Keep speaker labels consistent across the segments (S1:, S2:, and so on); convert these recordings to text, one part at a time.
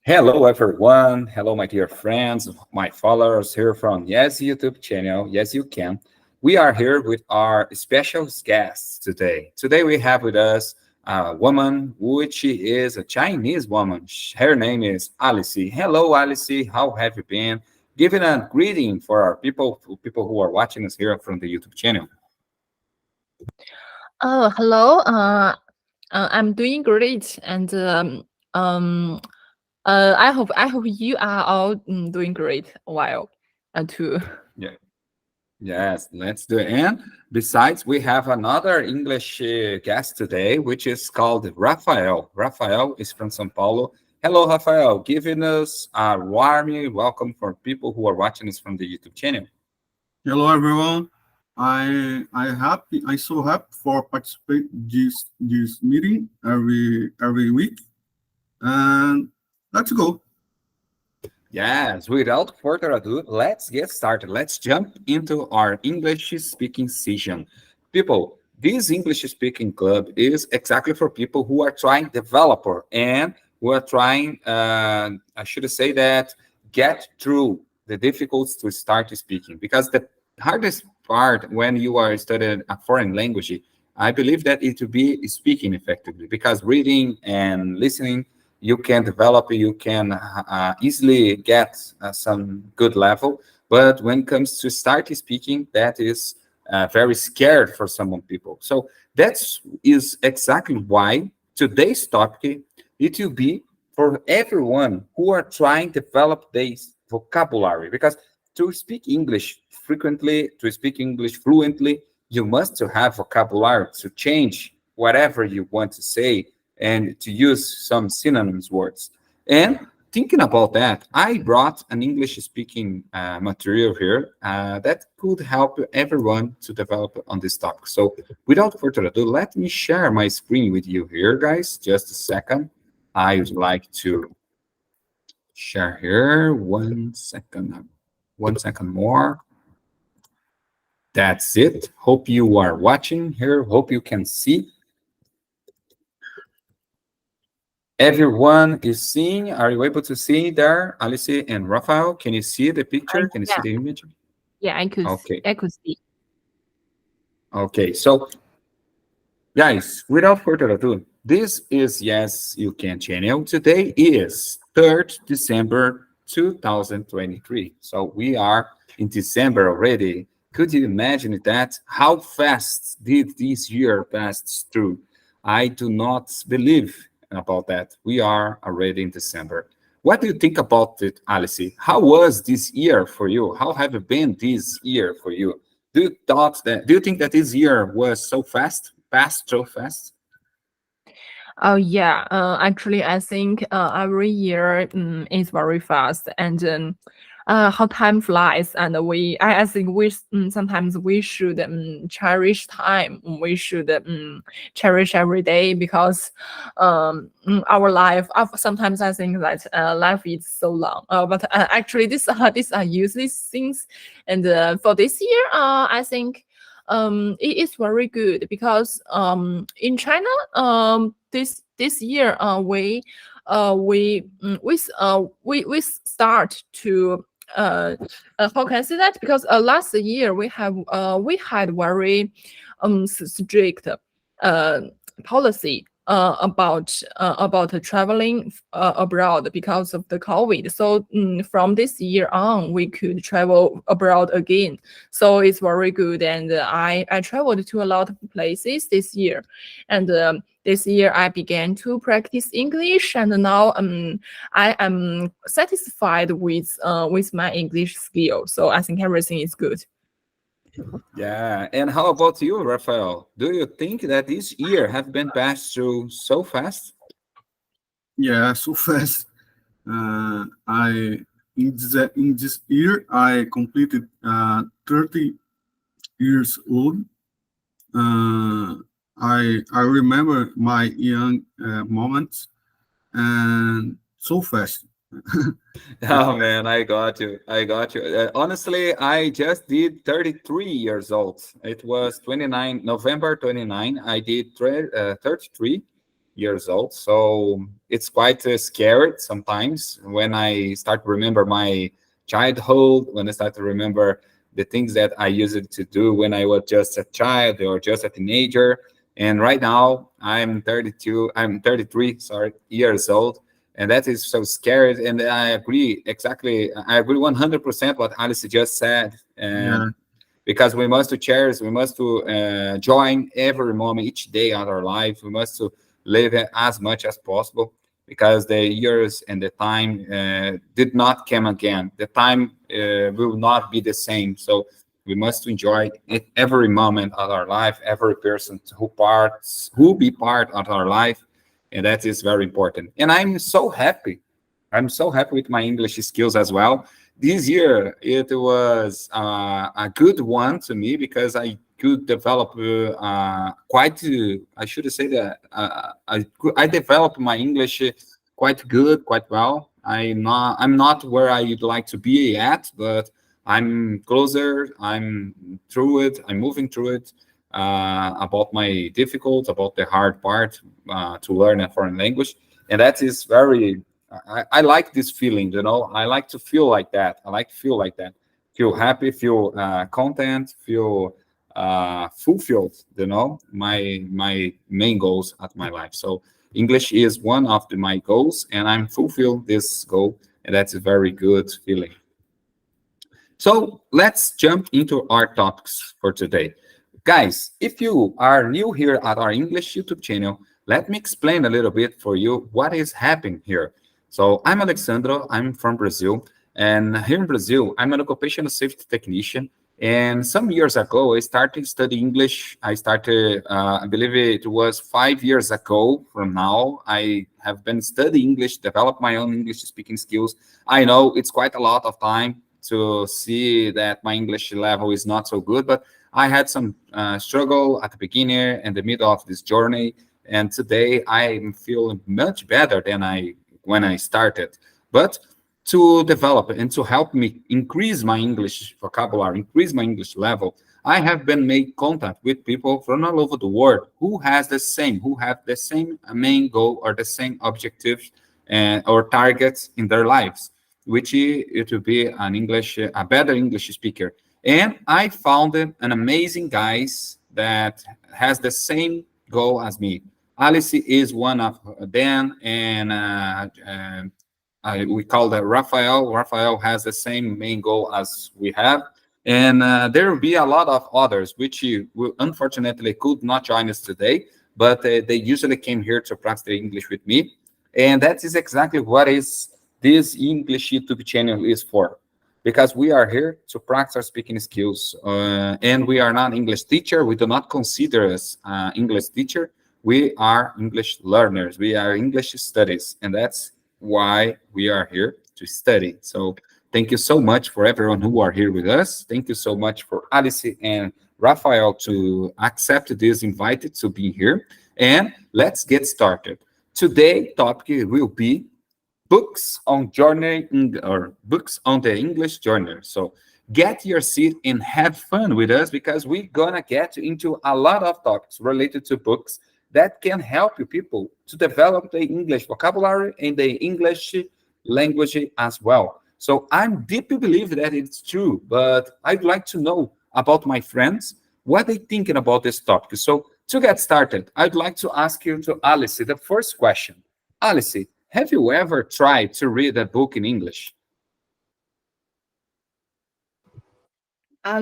S1: Hello, everyone. Hello, my dear friends, my followers here from Yes YouTube channel. Yes, you can. We are here with our special guests today. Today, we have with us a woman, which is a Chinese woman. Her name is Alice. Hello, Alice. How have you been? Giving a greeting for our people who are watching us here from the YouTube channel.
S2: Oh, hello. I'm doing great, and I hope you are all doing great while too.
S1: Yeah. Yes, let's do it. And besides, we have another English guest today, which is called Rafael. Rafael is from São Paulo. Hello, Rafael, giving us a warm welcome for people who are watching us from the YouTube channel.
S3: Hello everyone. I so happy for participate this meeting every week. And let's go.
S1: Yes, without further ado, let's get started. Let's jump into our English speaking session. People, this English speaking club is exactly for people who are trying developer and who are trying, I should say that, get through the difficulties to start speaking. Because the hardest part when you are studying a foreign language, I believe that it will be speaking effectively because reading and listening you can develop, you can easily get some good level. But when it comes to start speaking, that is very scared for some people. So that is exactly why today's topic, it will be for everyone who are trying to develop this vocabulary. Because to speak English frequently, to speak English fluently, you must to have vocabulary to change whatever you want to say and to use some synonyms words. And thinking about that, I brought an English speaking material here that could help everyone to develop on this topic. So without further ado, let me share my screen with you here, guys. Just a second. I would like to share here. 1 second. 1 second more. That's it. Hope you are watching here. Hope you can see. Everyone is seeing. Are you able to see there, Alice and Rafael? Can you see the picture? Can you see
S2: Yeah,
S1: the image?
S2: yeah,
S1: Okay.
S2: I could see.
S1: Okay. So, guys, without further ado, this is Yes You Can channel. Today is 3rd December 2023. So we are in December already. Could you imagine that? How fast did this year pass through? I do not believe about that. We are already in December. What do you think about it, Alice? How was this year for you? How have it been this year for you? Do you think that this year was so fast, passed so fast?
S2: Oh yeah, actually, I think every year is very fast, and how time flies, and I think sometimes we should cherish time. We should cherish every day because our life. Sometimes I think that life is so long, but actually, these are useless things, and for this year, I think it is very good because in China this year we start to how can I say that, because last year we had very strict uh policy about traveling abroad because of the COVID. So from this year on, we could travel abroad again. So it's very good, and I traveled to a lot of places this year, and this year I began to practice English, and now I am satisfied with my English skill. So I think everything is good.
S1: Yeah. And how about you, Rafael? Do you think that this year have been passed through so fast?
S3: Yeah, so fast. I in this year I completed 30 years old. Uh, I remember my young moments and so fast.
S1: Oh man, I got you. I got you. Honestly, I just did 33 years old. It was 29 November 29. I did 33. years old. So it's quite scary sometimes when I start to remember my childhood, when I start to remember the things that I used to do when I was just a child or just a teenager. And right now I'm 33, sorry, years old. And that is so scary. And I agree exactly. I agree 100% what Alice just said. And
S3: Yeah.
S1: because we must to cherish, we must to join every moment, each day of our life. We must to live it as much as possible because the years and the time did not come again. The time will not be the same. So we must enjoy it every moment of our life, every person who be part of our life, and that is very important. And I'm so happy. I'm so happy with my English skills as well. This year it was a good one to me because I could develop quite. I should say that I developed my English quite good, quite well. I'm not where I'd like to be yet, but I'm closer. I'm through it. I'm moving through it. About my difficult, about the hard part to learn a foreign language, and that is very. I like this feeling, you know. I like to feel like that. I like to feel like that. Feel happy, feel content, feel fulfilled. You know, my main goals at my life. So English is one of my goals, and I'm fulfilled this goal, and that's a very good feeling. So let's jump into our topics for today. Guys, if you are new here at our English YouTube channel, let me explain a little bit for you what is happening here. So I'm Alexandro, I'm from Brazil, and here in Brazil, I'm an occupational safety technician. And some years ago, I started studying English. I started, I believe it was 5 years ago from now. I have been studying English, developed my own English speaking skills. I know it's quite a lot of time to see that my English level is not so good, but I had some struggle at the beginning and the middle of this journey, and today I'm feeling much better than I when I started. But to develop and to help me increase my English vocabulary, increase my English level, I have been made contact with people from all over the world who have the same main goal or the same objectives or targets in their lives, which it will be a better English speaker. And I found an amazing guys that has the same goal as me. Alice is one of them, and we call that Raphael. Raphael has the same main goal as we have. And there will be a lot of others, which you unfortunately could not join us today, but they usually came here to practice the English with me. And that is exactly what is this English YouTube channel is for, because we are here to practice our speaking skills, and we are not English teacher. We do not consider us English teacher. We are English learners. We are English studies, and that's why we are here to study. So thank you so much for everyone who are here with us. Thank you so much for Alice and Raphael to accept this invite to be here. And let's get started. Today topic will be books on journey or books on the English journey. So get your seat and have fun with us because we're gonna get into a lot of topics related to books that can help you people to develop the English vocabulary and the English language as well. So I'm deeply believe that it's true, but I'd like to know about my friends what they thinking about this topic. So to get started, I'd like to ask you to Alice the first question. Alice, have you ever tried to read a book in English?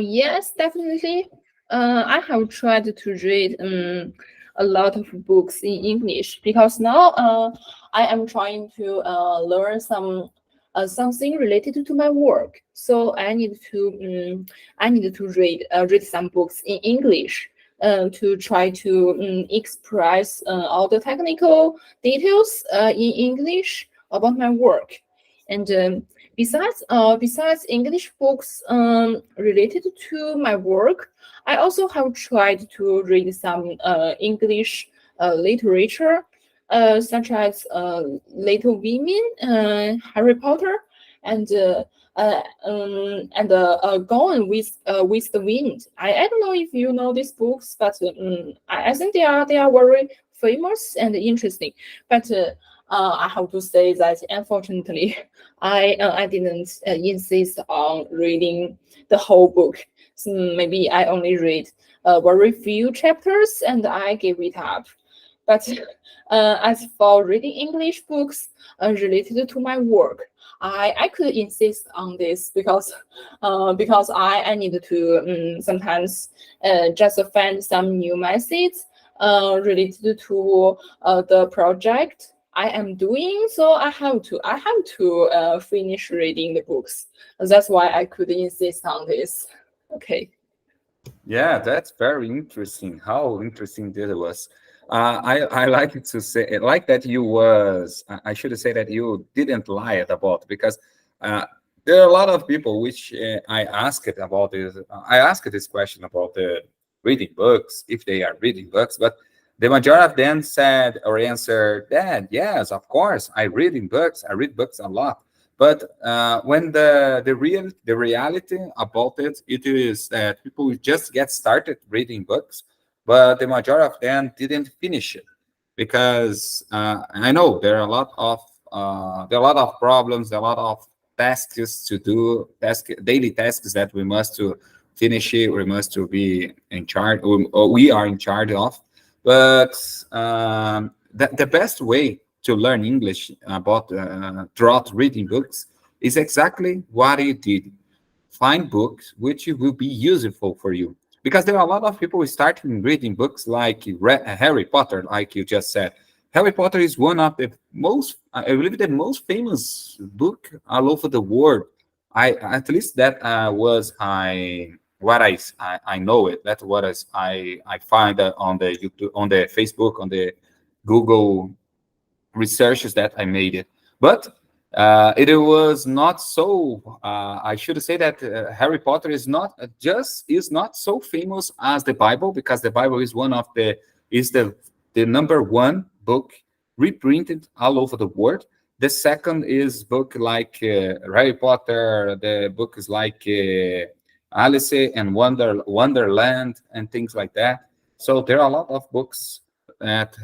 S2: Yes, definitely. I have tried to read a lot of books in English because now I am trying to learn something related to my work. So I need to read some books in English to try to express all the technical details in English about my work. And besides English books related to my work, I also have tried to read some English literature, such as Little Women, Harry Potter, and Gone with the Wind. I don't know if you know these books, but I think they are very famous and interesting. But I have to say that unfortunately, I didn't insist on reading the whole book. So maybe I only read very few chapters and I gave it up. But as for reading English books related to my work, I could insist on this because I need to sometimes just find some new methods related to the project I am doing. So I have to finish reading the books. That's why I could insist on this. Okay.
S1: Yeah, that's very interesting. How interesting that was. I like it to say like that you was. I should say that you didn't lie it about because uh, there are a lot of people which I asked about this. I asked this question about the reading books if they are reading books, but the majority of them said or answered that yes, of course, I reading books. I read books a lot. But when the reality about it, it is that people just get started reading books, but the majority of them didn't finish it because I know there are a lot of problems, there are a lot of tasks to do, daily tasks that we must to finish it, we must to be in charge, or we are in charge of. But the best way to learn English about throughout reading books is exactly what you did. Find books which will be useful for you. Because there are a lot of people who start reading books like Harry Potter, like you just said. Harry Potter is one of the most, I believe, the most famous book all over the world. I at least that was I what I know it. That's what I find on the YouTube, on the Facebook, on the Google researches that I made it. But it was not so. I should say that Harry Potter is not so famous as the Bible because the Bible is one of the is the number one book reprinted all over the world. The second is book like Harry Potter. The book is like Alice and Wonderland and things like that. So there are a lot of books that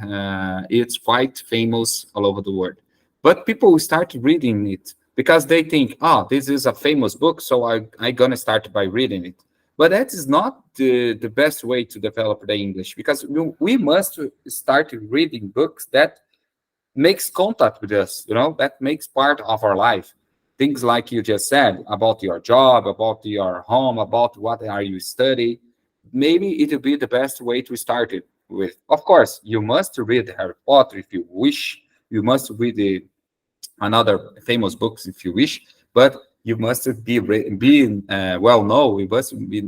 S1: it's quite famous all over the world. But people start reading it because they think, oh, this is a famous book, so I'm gonna start by reading it. But that is not the best way to develop the English because we must start reading books that makes contact with us, that makes part of our life. Things like you just said about your job, about your home, about what are you study. Maybe it will be the best way to start it with. Of course, you must read Harry Potter if you wish. You must read another famous books if you wish, but you must be well known.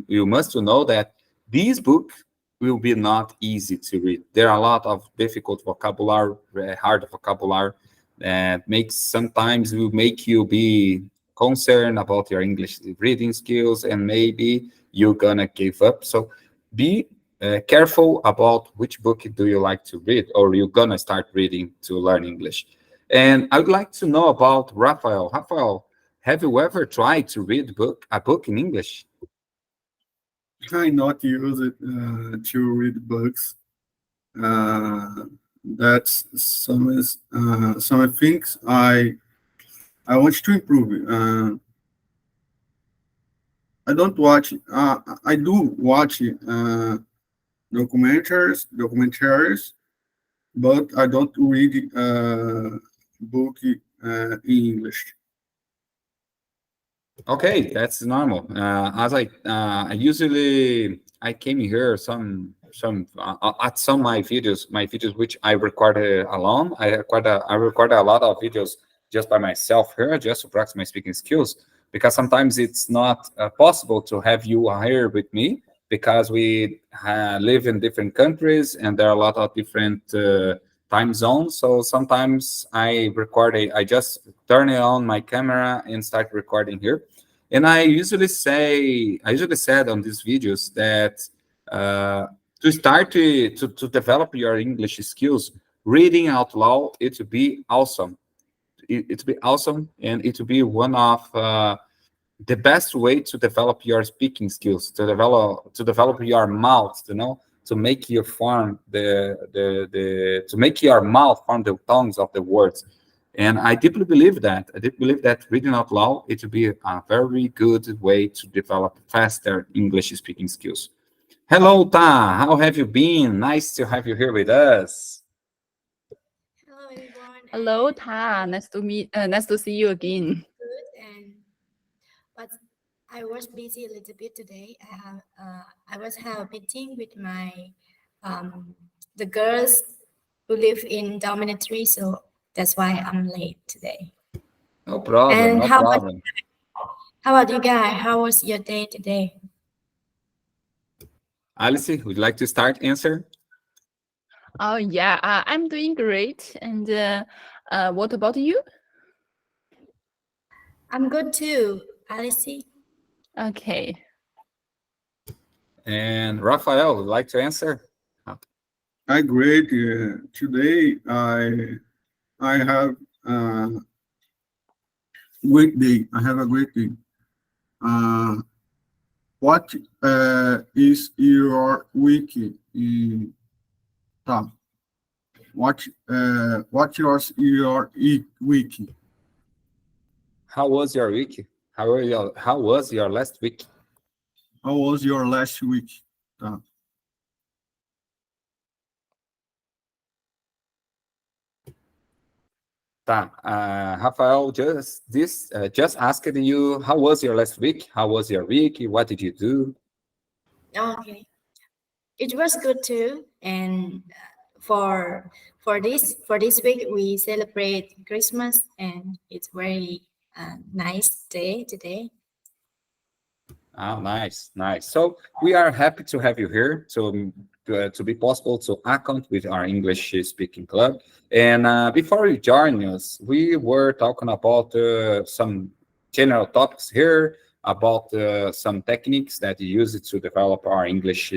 S1: You must know that these books will be not easy to read. There are a lot of difficult vocabulary, hard vocabulary that makes sometimes will make you be concerned about your English reading skills, and maybe you're gonna give up. So be careful about which book do you like to read, or you're gonna start reading to learn English. And I would like to know about Rafael. Rafael, have you ever tried to read a book in English?
S3: I not use it to read books. Uh, that's some things I want to improve. I don't watch. I do watch documentaries, but I don't read book in English.
S1: Okay, that's normal. As I usually I came here at some of my videos which I recorded alone. I record a lot of videos just by myself here, just to practice my speaking skills. Because sometimes it's not possible to have you here with me because we live in different countries and there are a lot of different time zones. So sometimes I just turn it on my camera and start recording here. And I usually said on these videos that to start to develop your English skills, reading out loud, it would be awesome. It would be awesome, and it would be one of the best way to develop your speaking skills, to develop your mouth, to make you form the to make your mouth form the tongues of the words. And I deeply believe that. I deeply believe that reading out loud it will be a very good way to develop faster English speaking skills. Hello, Ta. How have you been? Nice to have you here with us.
S4: Hello everyone.
S2: Hello,
S4: and
S2: Ta. Nice to see you again.
S4: good and but I was busy a little bit today. I was have a meeting with my the girls who live in dormitory, so that's why I'm late today.
S1: No problem.
S4: And
S1: No problem.
S4: how about you guys? How was your day today?
S1: Alice, would you like to start answer?
S2: Oh yeah, I'm doing great. And what about you?
S4: I'm good too, Alice.
S2: Okay.
S1: And Rafael, would you like to answer?
S3: I great. Today I have a great day. I have a great day. What is your week? Tom? What yours your week?
S1: How was your week? How was your last week?
S3: How was your last week? Tom?
S1: Tá. Rafael just asked you how was your last week? How was your week? What did you do?
S4: Okay, it was good too. And for this week, we celebrate Christmas, and it's very nice day today.
S1: Oh, nice, nice. So we are happy to have you here to be possible to account with our English speaking club. And before you join us, we were talking about some general topics here about some techniques that you use to develop our English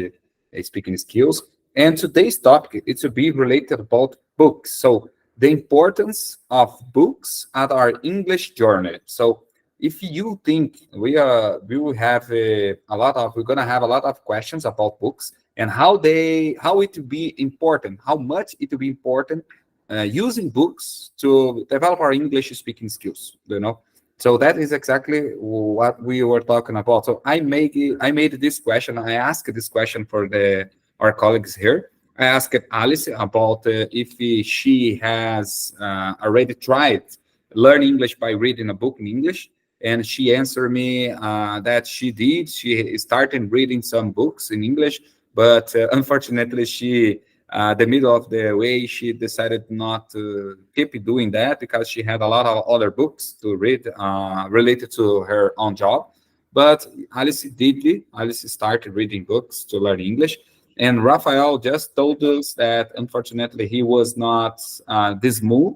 S1: speaking skills. And today's topic it will be related about books. So the importance of books at our English journey. So if you think we will have we're gonna have a lot of questions about books and how it will be important, how much it will be important using books to develop our English speaking skills. So that is exactly what we were talking about. So I made this question. I asked this question for our colleagues here. I asked Alice about if she has already tried learning English by reading a book in English. And she answered me that she did. She started reading some books in English, but unfortunately, the middle of the way, she decided not to keep doing that because she had a lot of other books to read related to her own job. But Alice did it. Alice started reading books to learn English. And Raphael just told us that unfortunately he was not this mood,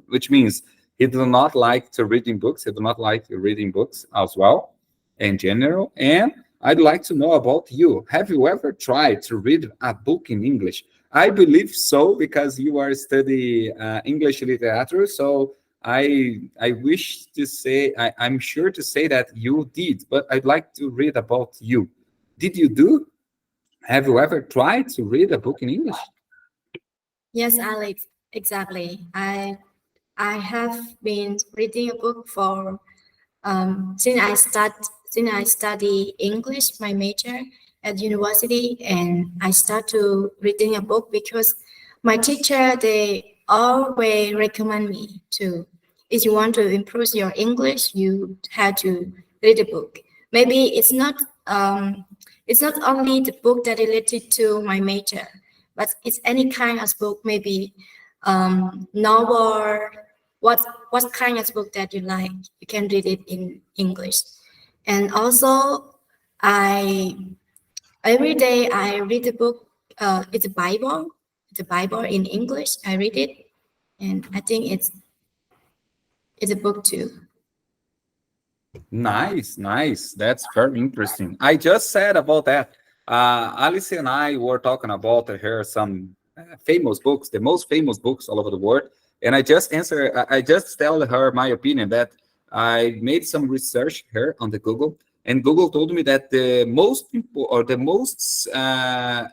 S1: which means he does not like to reading books. He does not like reading books as well in general. And I'd like to know about you. Have you ever tried to read a book in English? I believe so because you are studying English literature. So I wish to say I'm sure to say that you did, but I'd like to read about you. Did you do? Have you ever tried to read a book in English?
S4: Yes, Alex, exactly. I have been reading a book for since I study English, my major at university, and I start to reading a book because my teacher they always recommend me to if you want to improve your English, you have to read a book. Maybe it's not only the book that related to my major, but it's any kind of book, maybe novel, what kind of book that you like, you can read it in English. And also I every day I read a book. It's a Bible in English. I read it, and I think it's a book too.
S1: Nice, nice. That's very interesting. I just said about that. Alice and I were talking about here some famous books, the most famous books all over the world. And I just tell her my opinion that I made some research here on the Google. and Google told me that the most people or the most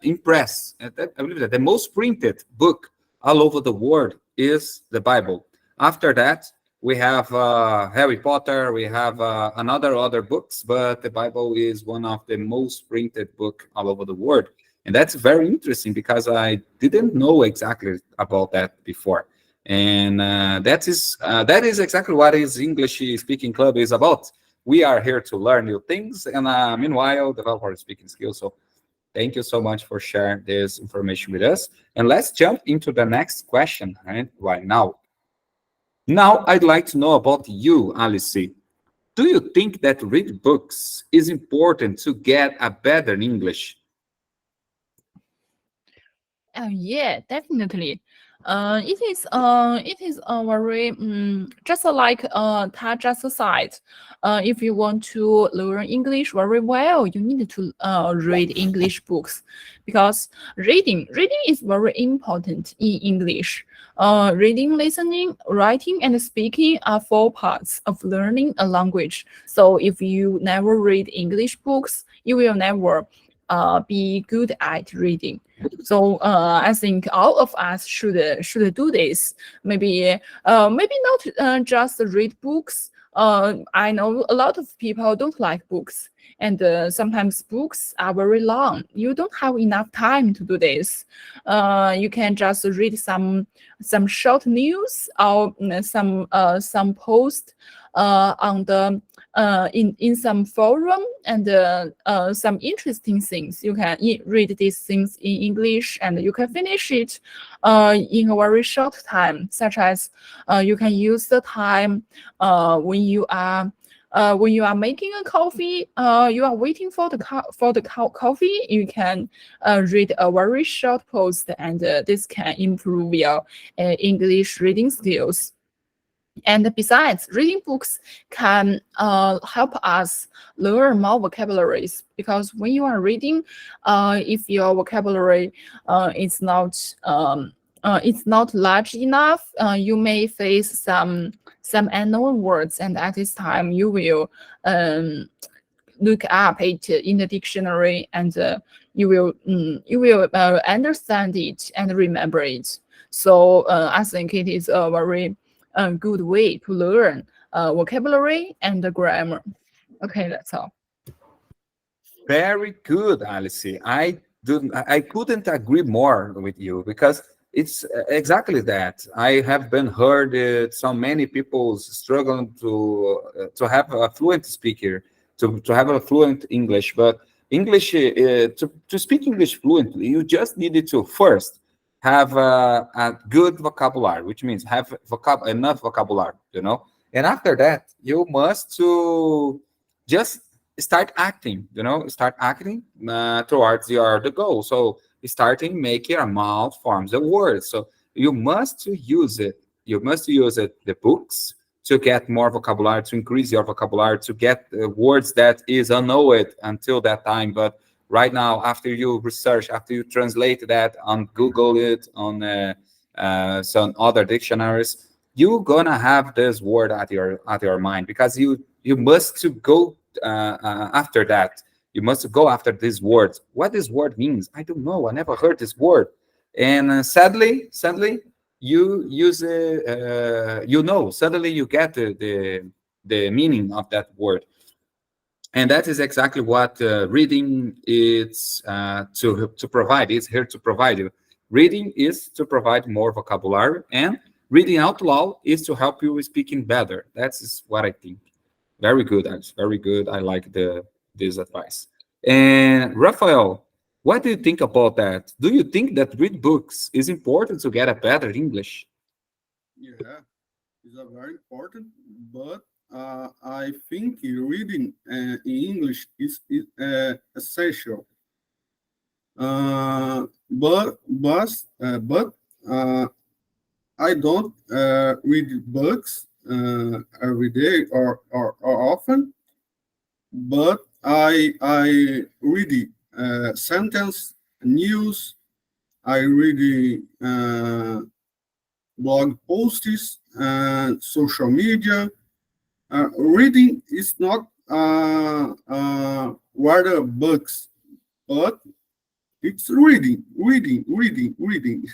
S1: impressed, I believe that the most printed book all over the world is the Bible. After that, we have Harry Potter, we have another other books, but the Bible is one of the most printed book all over the world. And that's very interesting because I didn't know exactly about that before. And that is exactly what is English Speaking Club is about. We are here to learn new things and meanwhile develop our speaking skills. So thank you so much for sharing this information with us. And let's jump into the next question right now. Now, I'd like to know about you, Alice. Do you think that read books is important to get a better English?
S2: Yeah, definitely. It is a very just like Ta just said. If you want to learn English very well, you need to read English books, because reading is very important in English. Reading, listening, writing, and speaking are 4 parts of learning a language. So if you never read English books, you will never be good at reading. So I think all of us should do this. Maybe not just read books. I know a lot of people don't like books, and sometimes books are very long. You don't have enough time to do this. You can just read some short news or some post on the in some forum, and some interesting things. You can read these things in English, and you can finish it in a very short time. Such as you can use the time when you are making a coffee, you are waiting for the coffee. You can read a very short post, and this can improve your English reading skills. And besides, reading books can help us learn more vocabularies, because when you are reading, if your vocabulary is not large enough, you may face some unknown words, and at this time you will look up it in the dictionary, and you will understand it and remember it. So I think it is a very good way to learn vocabulary and grammar. Okay, that's all.
S1: Very good, Alice. I couldn't agree more with you, because it's exactly that. I have been heard so many people struggling to have a fluent speaker, to have a fluent English. But English, to speak English fluently, you just needed to first have a good vocabulary, which means have enough vocabulary, and after that you must to just start acting, towards the goal. So starting making your mouth forms a word. So you must use it the books to get more vocabulary, to increase your vocabulary, to get words that is unknown until that time. But right now, after you research, after you translate that on Google, it on some other dictionaries, you're gonna have this word at your mind, because you must to go after that. You must go after these words. What this word means, I don't know. I never heard this word, and sadly, you use it. Suddenly you get the meaning of that word. And that is exactly what reading is to provide. It's here to provide you. Reading is to provide more vocabulary, and reading out loud is to help you speaking better. That's what I think. Very good, Alex. Very good. I like this advice. And Rafael, what do you think about that? Do you think that read books is important to get a better English?
S3: Yeah, it's a very important, but I think reading in English is essential. But I don't read books every day or often. But I read sentence news. I read blog posts and social media. Reading is not water books, but it's reading, reading, reading, reading.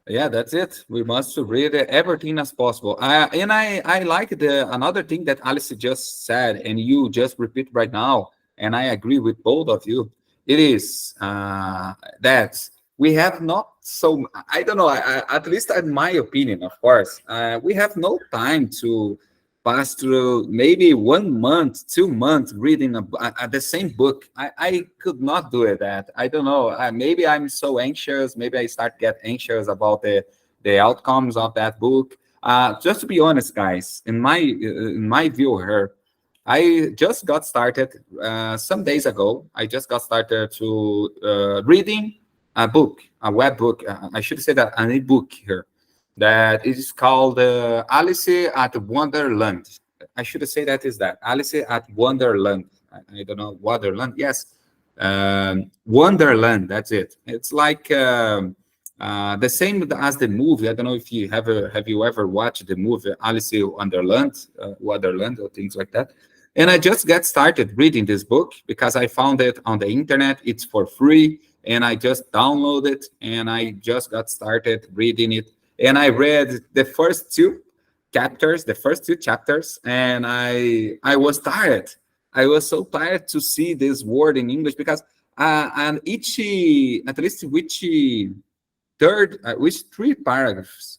S1: Yeah, that's it. We must read everything as possible. And I like the another thing that Alice just said, and you just repeat right now, and I agree with both of you. It is that we have not so. I don't know. At least in my opinion, of course, we have no time to pass through maybe 1 month, 2 months reading the same book. I could not do it. That I don't know. Maybe I'm so anxious. Maybe I start get anxious about the outcomes of that book. Just to be honest, guys, in my view here, I just got started some days ago. I just got started to reading a book, a web book. I should say that an e-book here that is called Alice at Wonderland. I should say that is that Alice at Wonderland. I don't know Wonderland. Yes, Wonderland. That's it. It's like the same as the movie. I don't know if you have you ever watched the movie Alice Wonderland, Wonderland, or things like that. And I just got started reading this book because I found it on the internet. It's for free, and I just downloaded it, and I just got started reading it. And I read the first two chapters, and I was tired. I was so tired to see this word in English because and each at least which three paragraphs,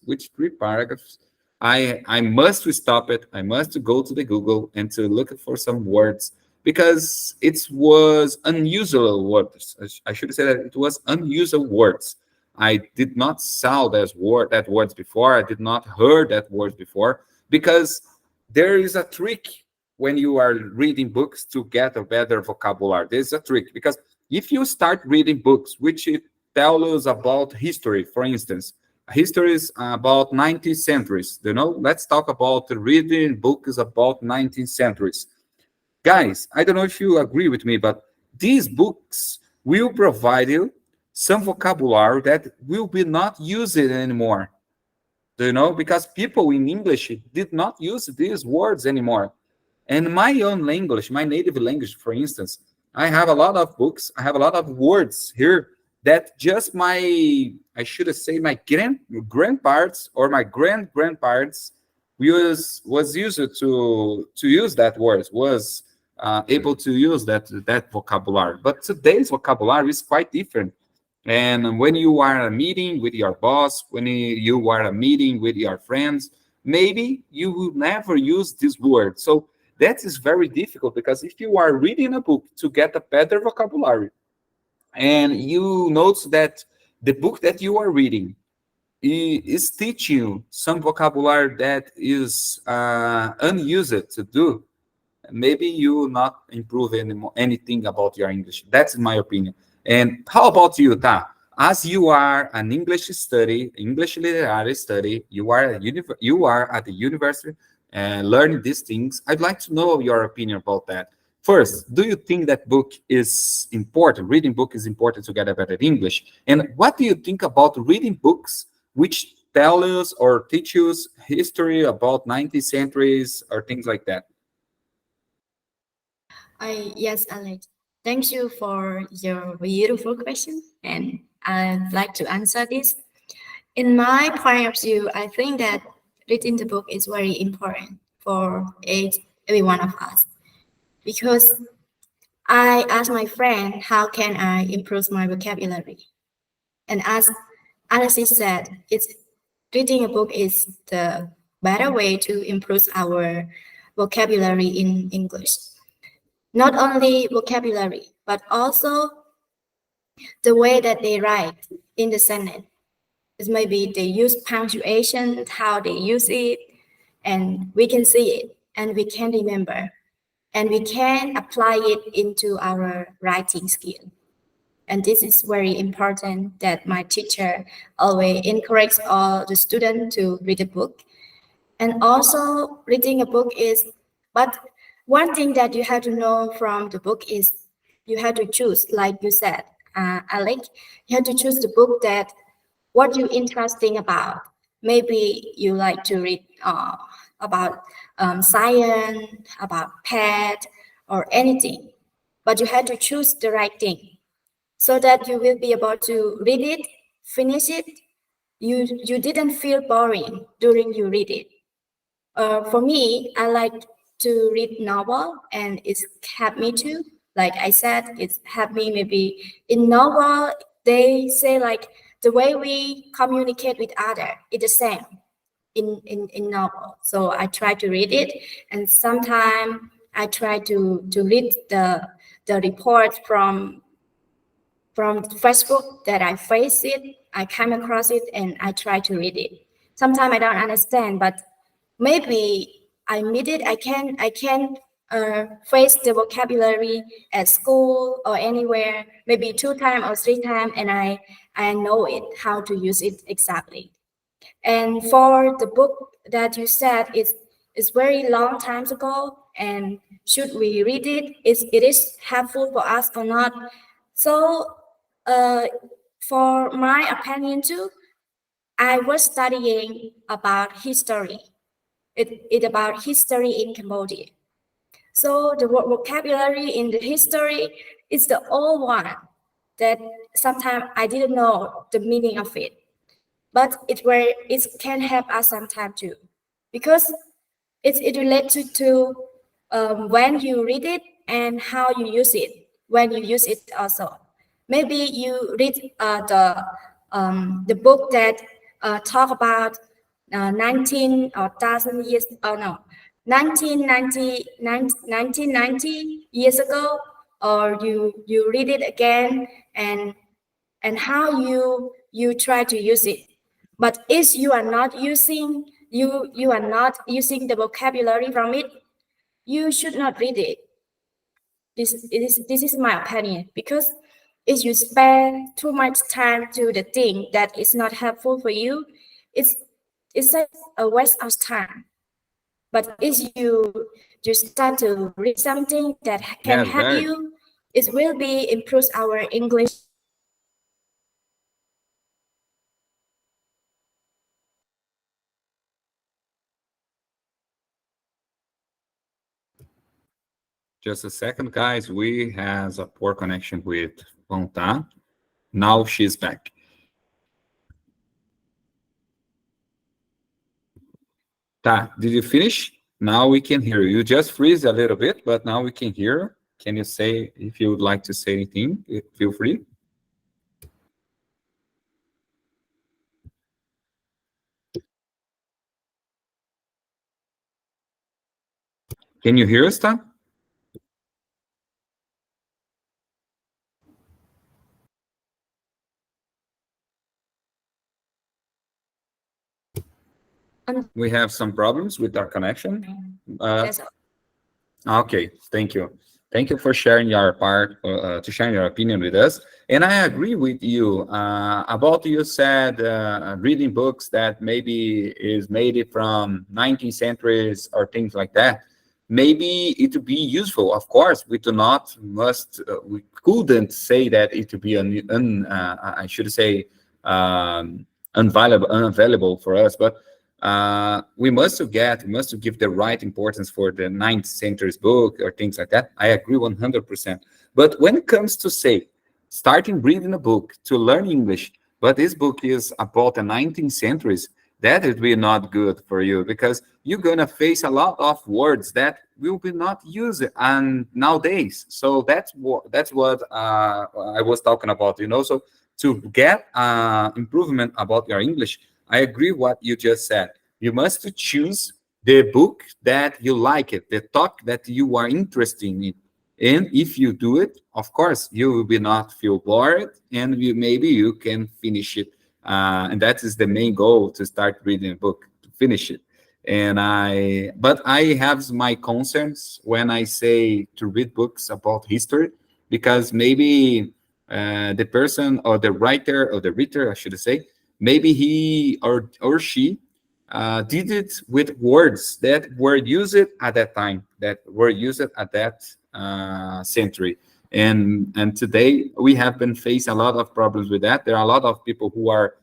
S1: I must stop it. I must go to the Google and to look for some words because it was unusual words. I should say that it was unusual words. I did not saw that words before. I did not heard that words before because there is a trick when you are reading books to get a better vocabulary. There's a trick because if you start reading books which tell us about history, for instance, history is about 19th centuries. Let's talk about reading books about 19th centuries. Guys, I don't know if you agree with me, but these books will provide you some vocabulary that will be not used anymore. Because people in English did not use these words anymore. And my own language, my native language, for instance, I have a lot of books, I have a lot of words here that just I should say my grandparents or my grandparents was used to use that word, was able to use that vocabulary. But today's vocabulary is quite different. And when you are in a meeting with your boss, when you are in a meeting with your friends, maybe you will never use this word. So that is very difficult because if you are reading a book to get a better vocabulary, and you notice that the book that you are reading is teaching you some vocabulary that is unused to do, maybe you will not improve anything about your English. That's my opinion. And how about you, Ta? As you are an English literary study, you are at the university and learning these things. I'd like to know your opinion about that. First, do you think that book is important? Reading book is important to get a better English. And what do you think about reading books which tell us or teach us history about 19th centuries or things like that?
S4: Yes, Alex. Thank you for your beautiful question, and I'd like to answer this. In my point of view, I think that reading the book is very important for every one of us because I asked my friend, how can I improve my vocabulary? And as Alexis said, reading a book is the better way to improve our vocabulary in English. Not only vocabulary, but also the way that they write in the sentence. It's maybe they use punctuation, how they use it, and we can see it, and we can remember, and we can apply it into our writing skill. And this is very important that my teacher always encourages all the students to read a book. And also reading a book but one thing that you have to know from the book is you have to choose, like you said, Alex, you have to choose the book that what you're interested about. Maybe you like to read about science, about pet, or anything. But you have to choose the right thing so that you will be able to read it, finish it. You didn't feel boring during you read it. For me, I like to read novel, and it's helped me too. Like I said, it's helped me maybe in novel. They say like the way we communicate with other is the same in novel. So I try to read it, and sometimes I try to read the report from Facebook that I face it. I come across it and I try to read it. Sometimes I don't understand, but maybe I meet it. I can face the vocabulary at school or anywhere, maybe 2 times or 3 times, and I know it how to use it exactly. And for the book that you said, it's very long times ago, and should we read it? It is helpful for us or not? So, for my opinion too, I was studying about history. It about history in Cambodia. So the vocabulary in the history is the old one that sometimes I didn't know the meaning of it, but it can help us sometimes too, because it related to when you read it and how you use it when you use it also. Maybe you read the book that talk about 19 or 1,000 years, oh no, 1990 years ago, or you read it again, and how you try to use it. But if you are not using the vocabulary from it, you should not read it. This is my opinion, because if you spend too much time to the thing that is not helpful for you, it's like a waste of time. But if you start to read something that can
S1: Yes,
S4: help
S1: very.
S4: you, it will be improve our English.
S1: Just a second, guys. We has a poor connection with Fonta. Now she's back. Ta, did you finish? Now we can hear you. You just freeze a little bit, but now we can hear. Can you say, if you would like to say anything, feel free. Can you hear us, Ta? We have some problems with our connection.
S4: That's all.
S1: Okay, thank you. Thank you for sharing your part, to sharing your opinion with us. And I agree with you about you said reading books that maybe is made from 19th centuries or things like that. Maybe it would be useful. Of course, we do not we couldn't say that it would be I should say unavailable for us, but we must give the right importance for the 9th century's book or things like that. I agree 100%. But when it comes to say starting reading a book to learn English, but this book is about the 19th centuries, that would be not good for you, because you're gonna face a lot of words that will be not used and nowadays. So that's what I was talking about. So to get improvement about your English, I agree what you just said. You must choose the book that you like it, the talk that you are interested in. And if you do it, of course, you will be not feel bored, and maybe you can finish it. And that is the main goal, to start reading a book, to finish it. But I have my concerns when I say to read books about history, because maybe the person or the writer or the reader, I should say, maybe he or she did it with words that were used at that time, that were used at that century. And today we have been facing a lot of problems with that. There are a lot of people who are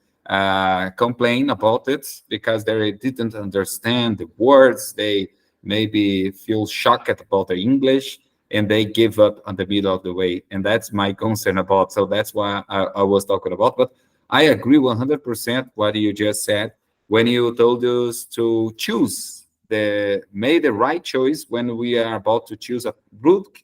S1: complain about it because they didn't understand the words. They maybe feel shocked about the English and they give up on the middle of the way. And that's my concern about. So that's why I was talking about. But I agree 100% what you just said when you told us to choose made the right choice when we are about to choose a book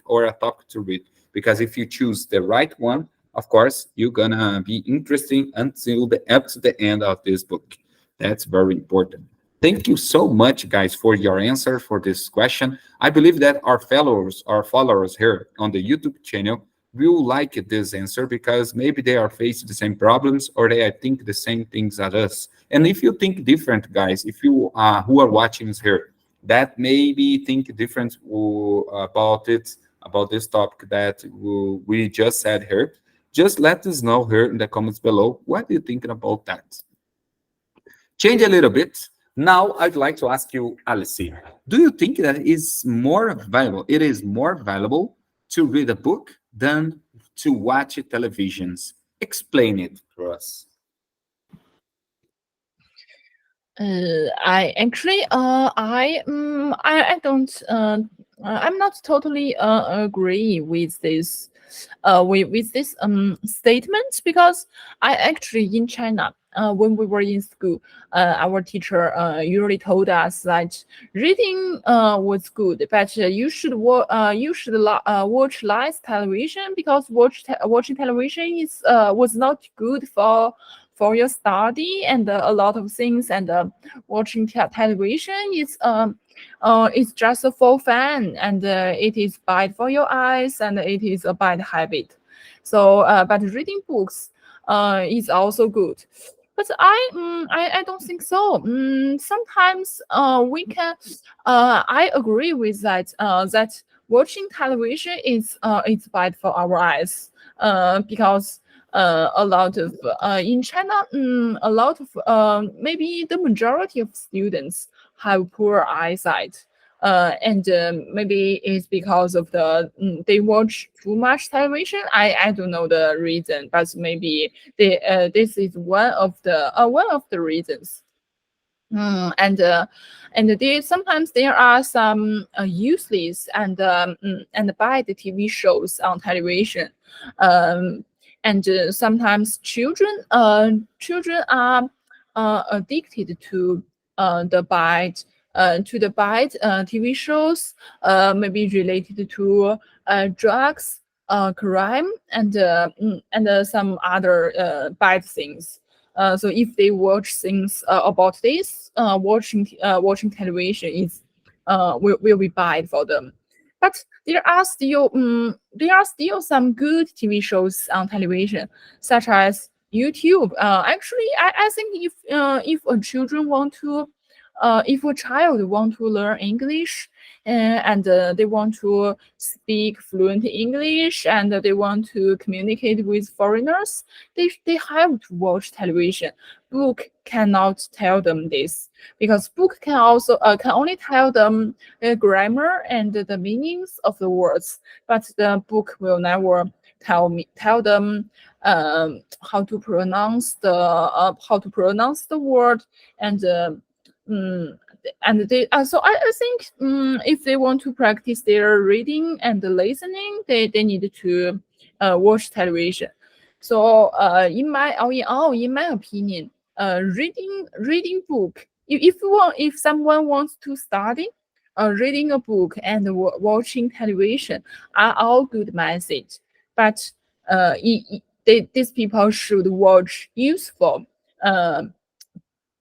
S1: or a topic to read. Because if you choose the right one, of course, you're gonna be interesting until up to the end of this book. That's very important. Thank you so much, guys, for your answer for this question. I believe that our followers here on the YouTube channel will like this answer because maybe they are facing the same problems or they think the same things as us. And if you think different, guys, if you who are watching us here, that maybe think different about this topic that we just said here, just let us know here in the comments below. What do you think about that? Change a little bit. Now, I'd like to ask you, Alice, do you think that it is more valuable to read a book than to watch televisions? Explain it for us.
S2: I actually, I don't, I'm not totally agree with this, with this statement because I actually in China, when we were in school, our teacher usually told us that reading was good, but you should watch less television because watching television is was not good for your study and a lot of things, and watching television is it's just for fun, and it is bad for your eyes and it is a bad habit. So but reading books is also good. But I don't think so. Sometimes we can. I agree with that. That watching television is it's bad for our eyes. Because a lot of in China, a lot of maybe the majority of students have poor eyesight. And maybe it's because of they watch too much television. I don't know the reason, but maybe this is one of the reasons. And sometimes there are some useless and bad TV shows on television. And sometimes children are addicted to the bad TV shows, maybe related to drugs, crime, and some other bad things. So if they watch things about this, watching television is will be bad for them. But there are still some good TV shows on television, such as YouTube. Actually, I think if a child want to learn English, and they want to speak fluent English, and they want to communicate with foreigners, they have to watch television. Book cannot tell them this, because book can only tell them grammar and the meanings of the words, but the book will never tell them how to pronounce the word, and they so I think if they want to practice their reading and listening, they need to watch television. So in my opinion, reading book, if someone wants to study, reading a book and watching television are all good methods, but these people should watch useful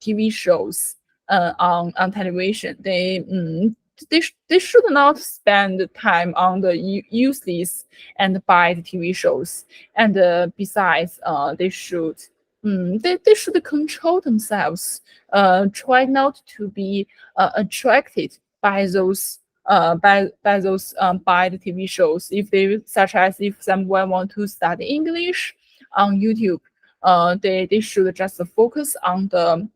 S2: TV shows on television. They should not spend time on the useless and bad TV shows. And besides, they should control themselves. Try not to be attracted by those bad TV shows. Such as if someone want to study English on YouTube, they should just focus on the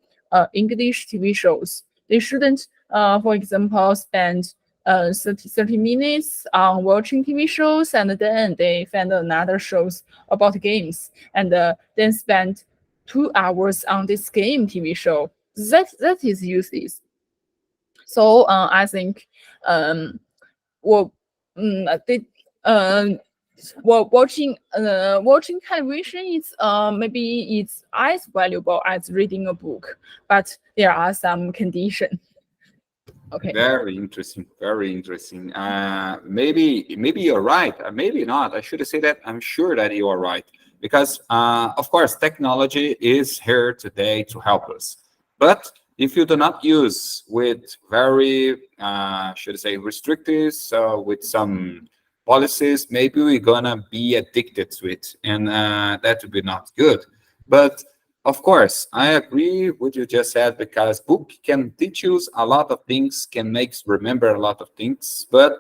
S2: English TV shows. They shouldn't, for example, spend 30 minutes on watching TV shows, and then they find another shows about games, and then spend 2 hours on this game TV show. That is useless. So I think well, they well, watching television is maybe it's as valuable as reading a book, but there are some conditions. Okay.
S1: Very interesting. Very interesting. Maybe you're right. Maybe not. I should say that I'm sure that you are right because, of course, technology is here today to help us. But if you do not use with very, should I say, restricted, with some policies, maybe we're gonna be addicted to it, and that would be not good. But of course, I agree with what you just said because book can teach you a lot of things, can make us remember a lot of things, but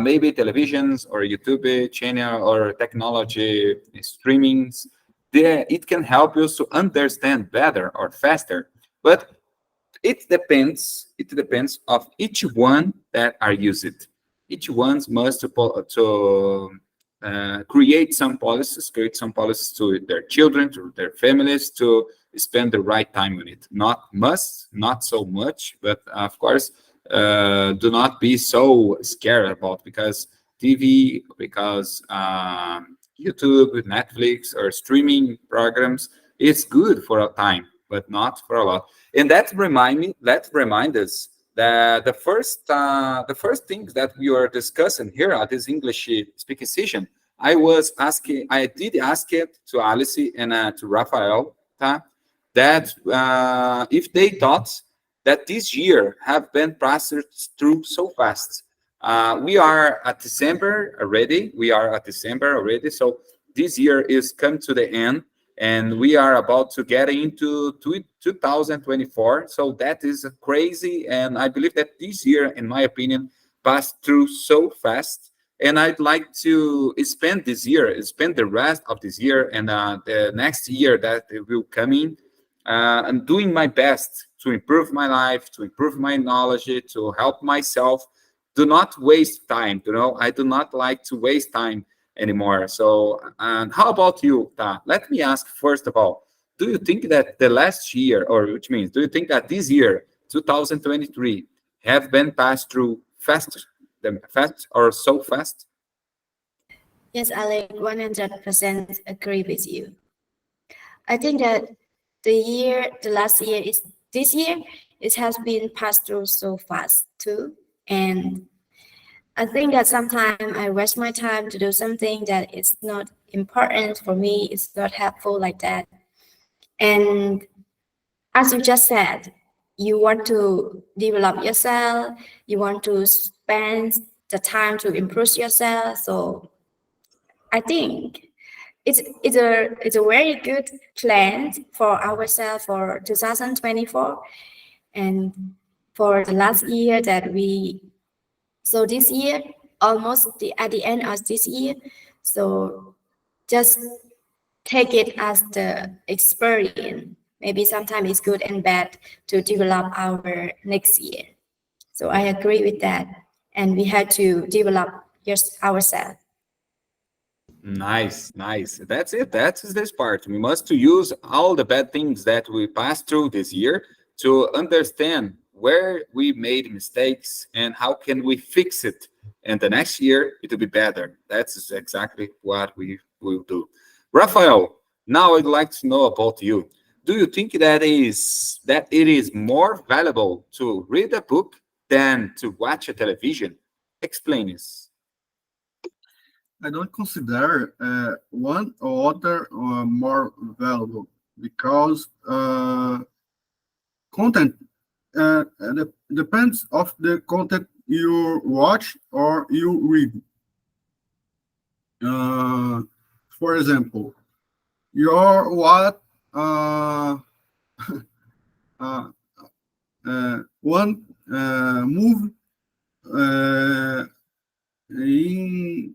S1: maybe televisions or YouTube channel or technology streamings, it can help you to understand better or faster. But it depends. It depends of each one that are used. Each one must to create some policies to their children, to their families, to spend the right time on it. Not must, not so much, but of course, do not be so scared about because TV, because YouTube, Netflix, or streaming programs, it's good for a time, but not for a lot. And that remind us that the first things that we are discussing here at this English speaking session, I did ask it to Alice and to Rafael, that if they thought that this year have been passed through so fast. We are at December already. So this year is come to the end, and we are about to get into 2024. So that is crazy, and I believe that this year, in my opinion, passed through so fast. And I'd like to spend the rest of this year and the next year that will come in, and doing my best to improve my life, to improve my knowledge, to help myself. Do not waste time. I do not like to waste time anymore. So, and how about you, Ta? Let me ask first of all, do you think that the last year, or which means, do you think that this year, 2023, have been passed through fast or so fast?
S4: Yes, Alex, 100% agree with you. I think that the last year is this year, it has been passed through so fast too. And I think that sometimes I waste my time to do something that is not important for me, it's not helpful like that. And as you just said, you want to develop yourself, you want to spend the time to improve yourself. So I think it's a very good plan for ourselves for 2024 and for the last year that so this year almost at the end of this year, so just take it as the experience. Maybe sometimes it's good and bad to develop our next year. So I agree with that, and we have to develop ourselves.
S1: Nice, nice. That's it. That's this part. We must to use all the bad things that we passed through this year to understand where we made mistakes and how can we fix it. And the next year it will be better. That's exactly what we will do. Rafael, now I'd like to know about you. Do you think that it is more valuable to read a book than to watch a television? Explain this.
S3: I don't consider one or other more valuable because content depends of the content you watch or you read. For example, your what uh, one move in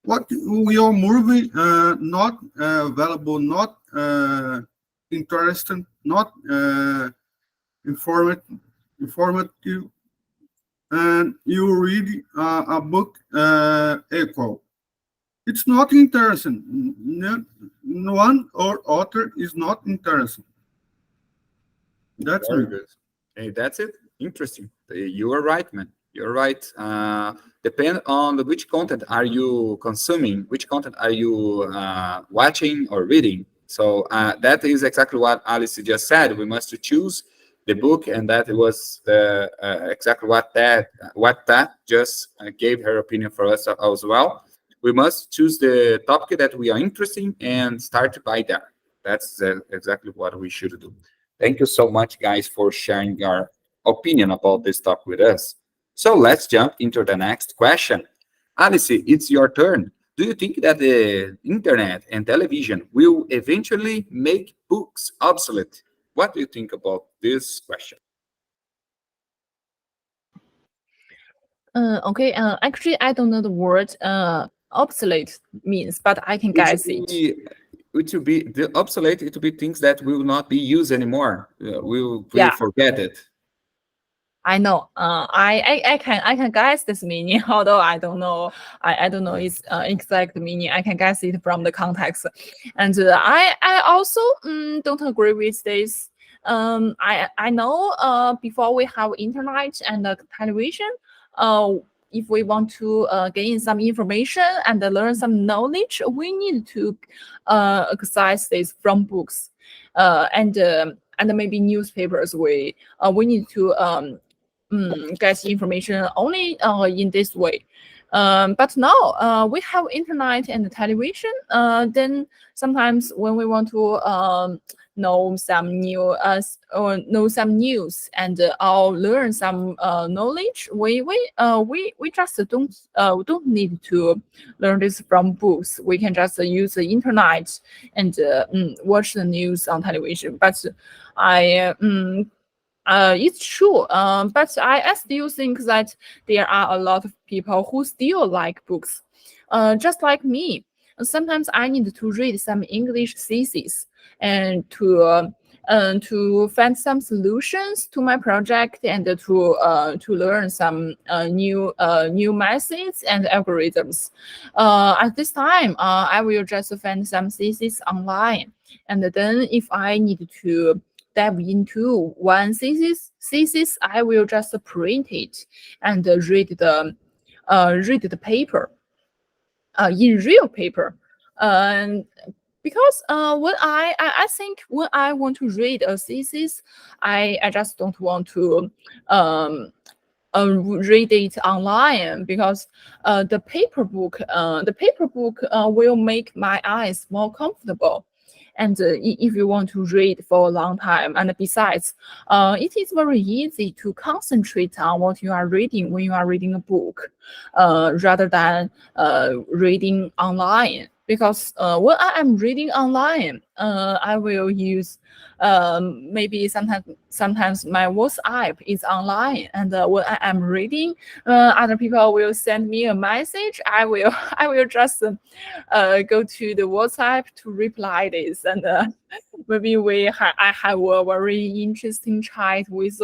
S3: what your movie not valuable, not interesting, not informative, and you read a book equal. It's not interesting. One or author is not interesting. That's
S1: Very
S3: me.
S1: good. Hey, that's it. Interesting. You are right, man. You're right. Depend on which content are you consuming, which content are you watching or reading. So that is exactly what Alice just said. We must choose the book, and that was exactly what that just gave her opinion for us as well. We must choose the topic that we are interested in and start by that. That's exactly what we should do. Thank you so much, guys, for sharing your opinion about this talk with us. So let's jump into the next question. Alice, it's your turn. Do you think that the internet and television will eventually make books obsolete? What do you think about this question?
S2: Okay. Actually, I don't know the word obsolete means, but I can guess it.
S1: It will be the obsolete. It will be things that will not be used anymore. We'll
S2: Yeah.
S1: forget it.
S2: I know. I can guess this meaning, although I don't know. I don't know its exact meaning. I can guess it from the context, and I also don't agree with this. I know. Before we have internet and television, if we want to gain some information and learn some knowledge, we need to access this from books, and maybe newspapers. We need to get information only in this way. But now we have internet and television. Then sometimes when we want to know some new or know some news and or learn some knowledge, we just don't need to learn this from books. We can just use the internet and watch the news on television. But it's true, but I still think that there are a lot of people who still like books, just like me. Sometimes I need to read some English thesis and to find some solutions to my project and to learn some new methods and algorithms. At this time, I will just find some thesis online, and then if I need to dive into one thesis, I will just print it and read the paper in real paper. And because when I think when I want to read a thesis, I just don't want to read it online, because the paper book will make my eyes more comfortable. And if you want to read for a long time, and besides, it is very easy to concentrate on what you are reading when you are reading a book, rather than reading online. Because when I am reading online, I will use maybe sometimes my WhatsApp is online, and when I am reading, other people will send me a message. I will just go to the WhatsApp to reply this, and maybe I have a very interesting chat with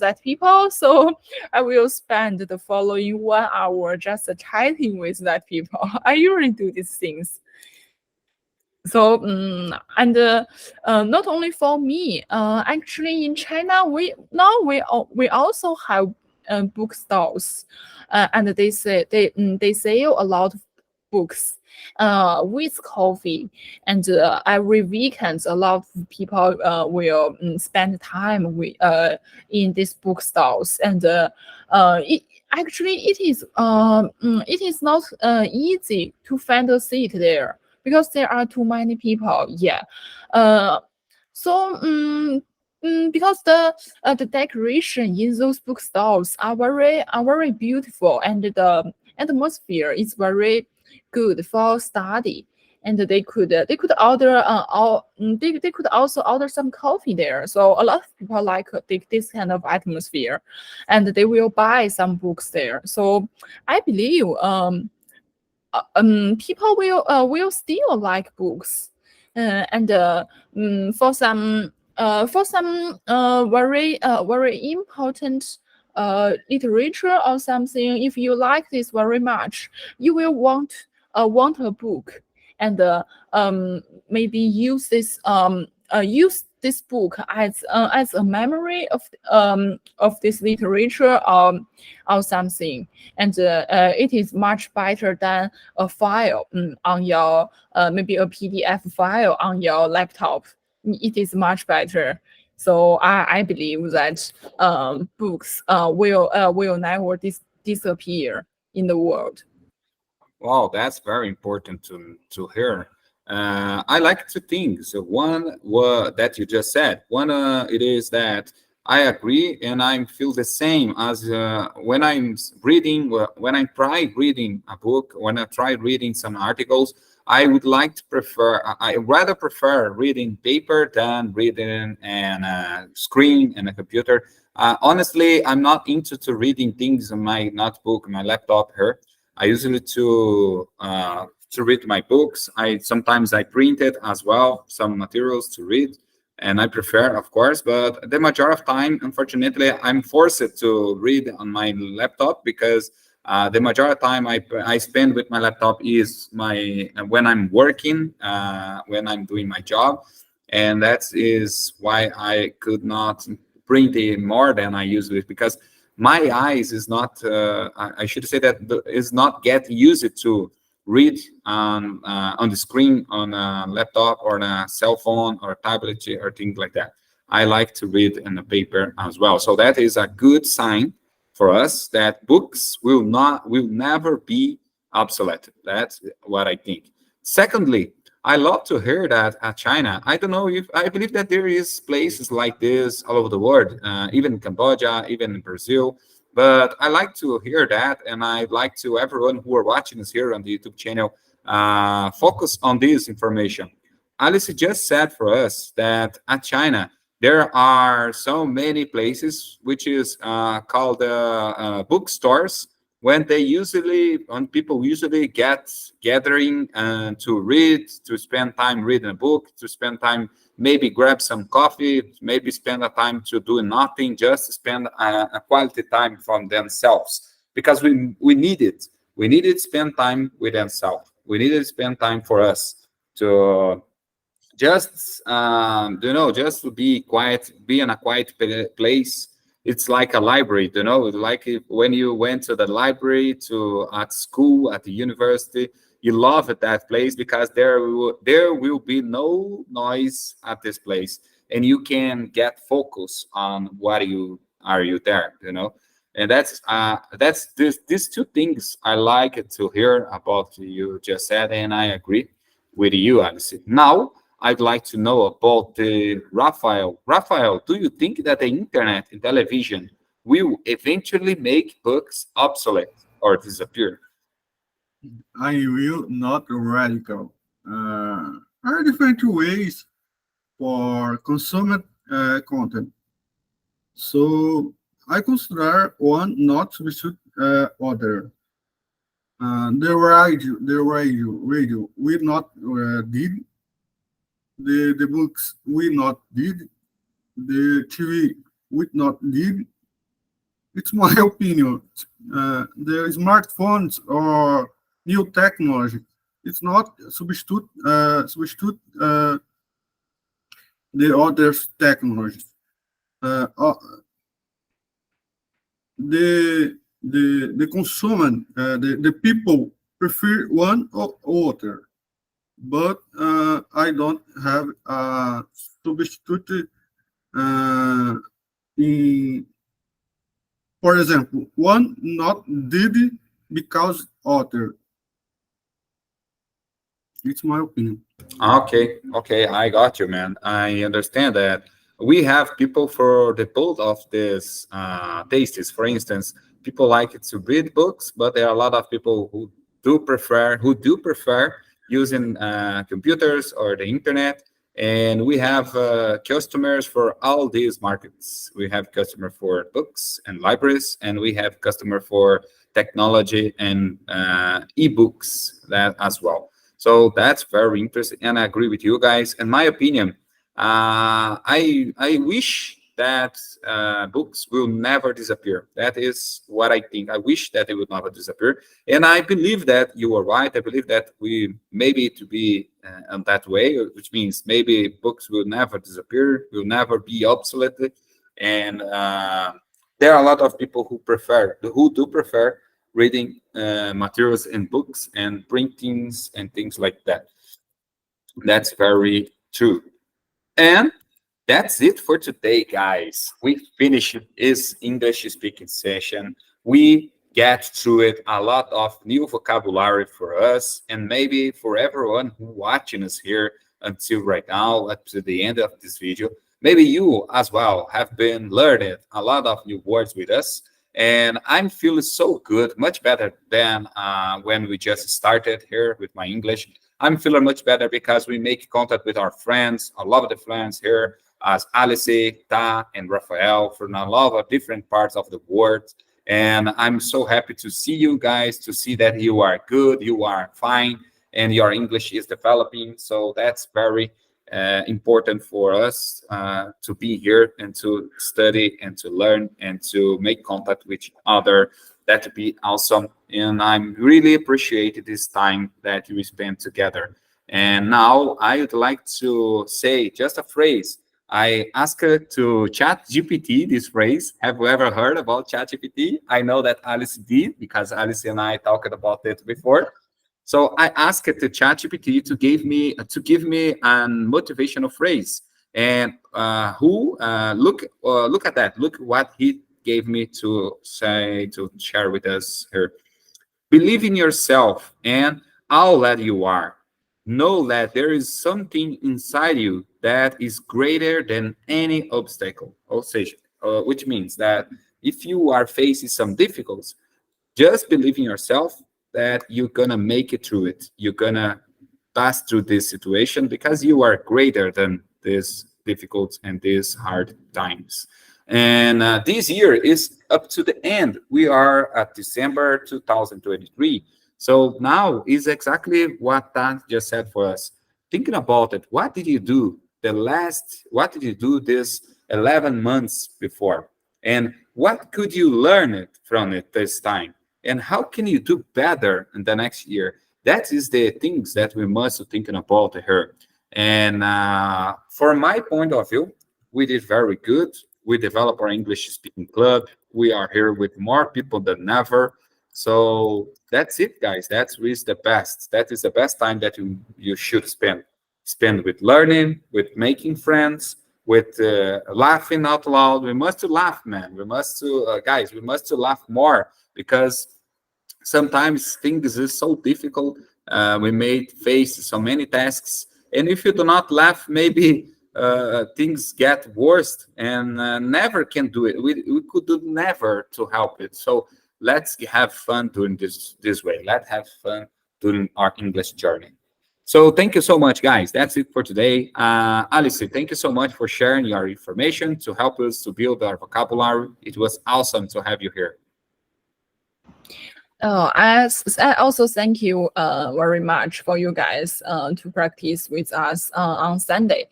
S2: that people. So I will spend the following 1 hour just chatting with that people. I usually do these things. So and not only for me, actually in China we also have bookstores, and they sell a lot of books with coffee, and every weekend a lot of people will spend time in these bookstores, and it is not easy to find a seat there, because there are too many people. Yeah. So because the decoration in those bookstores are very beautiful, and the atmosphere is very good for study. And they could order they could also order some coffee there. So a lot of people like this kind of atmosphere, and they will buy some books there. So I believe people will still like books, and for some very important literature or something, if you like this very much, you will want want a book and maybe use this book as a memory of this literature or something, and it is much better than a file on your maybe a PDF file on your laptop. It is much better. So I believe that books will never disappear in the world.
S1: Wow, that's very important to hear. I like two things. One, that you just said. One, it is that I agree, and I feel the same as when I'm reading. When I try reading a book, when I try reading some articles, I would like to prefer. I rather prefer reading paper than reading on a screen and a computer. Honestly, I'm not into to reading things on my notebook, my laptop here. I usually to read my books. I sometimes I print it as well, some materials to read, and I prefer, of course. But the majority of time, unfortunately, I'm forced to read on my laptop because the majority of time I spend with my laptop is my when I'm working, when I'm doing my job, and that is why I could not print it more than I usually, because my eyes is not I should say that is not get used to read on the screen on a laptop or on a cell phone or tablet or things like that. I like to read in the paper as well, so that is a good sign for us that books will never be obsolete. That's what I think. Secondly, I love to hear that at China. I don't know if I believe that there is places like this all over the world, even in Cambodia, even in Brazil. But I like to hear that, and I like to everyone who are watching us here on the YouTube channel focus on this information. Alice just said for us that at China there are so many places which is called bookstores when people usually get gathering to read, to spend time reading a book, to spend time maybe grab some coffee, maybe spend a time to do nothing, just spend a quality time from themselves, because we need it. We need to spend time with themselves. We need to spend time for us to just just to be quiet, be in a quiet place. It's like a library, like when you went to the library to at school, at the university, you love at that place because there will be no noise at this place, and you can get focus on what you are you there, and that's these two things I like to hear about you just said, and I agree with you, Alice. Now I'd like to know about Raphael. Raphael, do you think that the internet and television will eventually make books obsolete or disappear?
S3: I will not radical. Are different ways for consuming content. So I consider one not substitute other. The radio we not did. The books we not did. The TV we not did. It's my opinion. The smartphones or new technology, it's not substitute the other technologies. Uh, the consumer, the people prefer one or other, but I don't have a substitute in, for example, one not did because other. It's my opinion.
S1: Okay, I got you, man. I understand that we have people for the both of these tastes. For instance, people like to read books, but there are a lot of people who do prefer using computers or the internet. And we have customers for all these markets. We have customer for books and libraries, and we have customer for technology and ebooks that as well. So that's very interesting, and I agree with you guys. In my opinion, I wish that books will never disappear. That is what I think. I wish that they would never disappear. And I believe that you are right. I believe that we maybe to be on that way, which means maybe books will never disappear, will never be obsolete. And there are a lot of people who do prefer reading materials in books and printings and things like that. That's very true. And that's it for today, guys. We finished this English speaking session. We get through it a lot of new vocabulary for us and maybe for everyone who watching us here until right now, up to the end of this video. Maybe you as well have been learning a lot of new words with us. And I'm feeling so good, much better than when we just started here with my English. I'm feeling much better because we make contact with our friends, a lot of the friends here, as Alice, Ta, and Rafael from a lot of different parts of the world. And I'm so happy to see you guys, to see that you are good, you are fine, and your English is developing. So that's very important for us to be here and to study and to learn and to make contact with each other. That would be awesome. And I'm really appreciate this time that we spent together. And now I would like to say just a phrase. I asked to ChatGPT this phrase. Have you ever heard about ChatGPT? I know that Alice did because Alice and I talked about it before. So I asked to ChatGPT to give me a motivational phrase. And look at that. Look what he gave me to share with us here. Believe in yourself and all that you are. Know that there is something inside you that is greater than any obstacle. Which means that if you are facing some difficulties, just believe in yourself that you're gonna make it through it. You're gonna pass through this situation because you are greater than these difficult and these hard times. And this year is up to the end. We are at December 2023. So now is exactly what Dan just said for us. Thinking about it, what did you do this 11 months before? And what could you learn from it this time? And how can you do better in the next year? That is the things that we must be thinking about here. And from my point of view, we did very good. We developed our English speaking club. We are here with more people than ever. So that's it, guys. That is the best. That is the best time that you should spend with learning, with making friends, with laughing out loud. We must laugh, man. We must guys. We must laugh more because sometimes things is so difficult. We may face so many tasks, and if you do not laugh, maybe things get worse and never can do it. We could do never to help it. So let's have fun doing this way. Let's have fun doing our English journey. So thank you so much, guys. That's it for today. Alice, thank you so much for sharing your information to help us to build our vocabulary. It was awesome to have you here.
S2: I also thank you very much for you guys to practice with us on Sunday.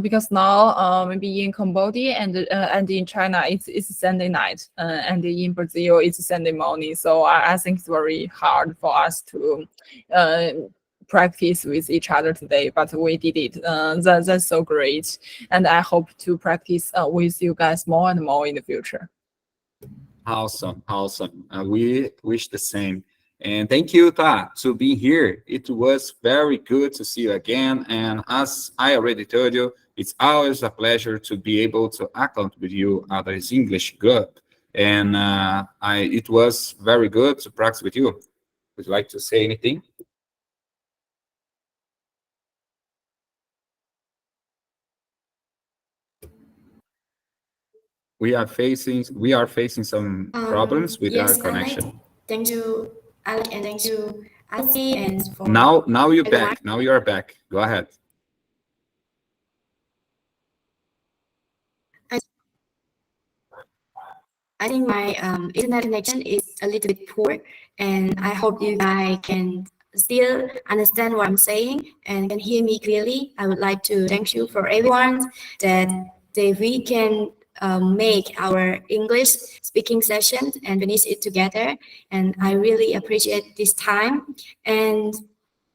S2: Because now maybe in Cambodia and in China it's Sunday night, and in Brazil it's Sunday morning. So I think it's very hard for us to practice with each other today, but we did it. That's so great, and I hope to practice with you guys more and more in the future.
S1: Awesome. We wish the same. And thank you, Ta, to be here. It was very good to see you again. And as I already told you, it's always a pleasure to be able to account with you at this English group. And it was very good to practice with you. Would you like to say anything? We are facing some problems with
S4: yes,
S1: our connection.
S4: Thank you, Alex, and thank you, Alice, and for
S1: Now you're back. Now you are back. Go ahead.
S4: I think my internet connection is a little bit poor, and I hope you guys can still understand what I'm saying and can hear me clearly. I would like to thank you for everyone that we can make our English speaking session and finish it together. And I really appreciate this time. And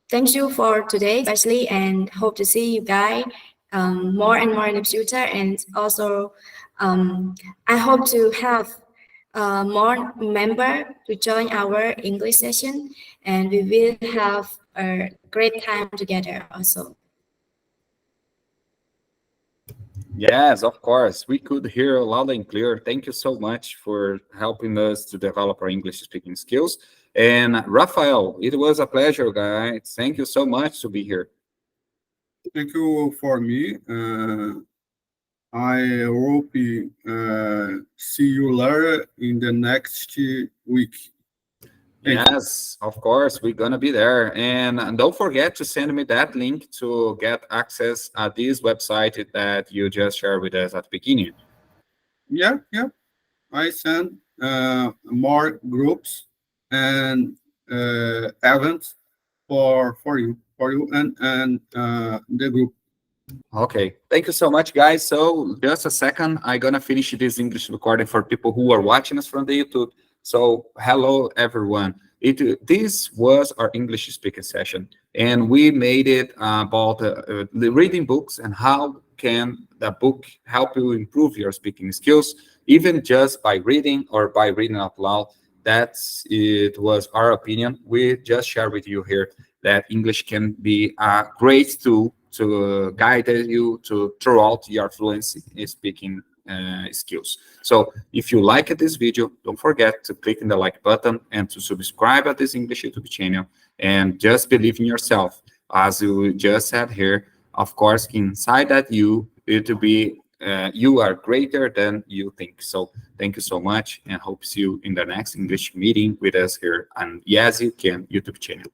S4: thank you for today, especially, and hope to see you guys more and more in the future. And also, I hope to have more member to join our English session, and we will have a great time together also.
S1: Yes, of course. We could hear loud and clear. Thank you so much for helping us to develop our English speaking skills. And Rafael, it was a pleasure, guys. Thank you so much to be here.
S3: Thank you for me. I hope see you later in the next week. Thank you.
S1: Yes, of course, we're gonna be there. And don't forget to send me that link to get access at this website that you just shared with us at the beginning.
S3: Yeah. I send more groups and events for you and the group.
S1: Okay, thank you so much, guys. So just a second, I'm gonna finish this English recording for people who are watching us from the YouTube. So hello, everyone. This was our English speaking session, and we made it about the reading books and how can the book help you improve your speaking skills, even just by reading or by reading out loud. It was our opinion. We just share with you here that English can be a great tool to guide you throughout your fluency in speaking skills. So if you liked this video, don't forget to click on the like button and to subscribe at this English YouTube channel, and just believe in yourself. As you just said here, of course, inside that you are greater than you think. So thank you so much, and hope to see you in the next English meeting with us here on Yes You Can YouTube channel.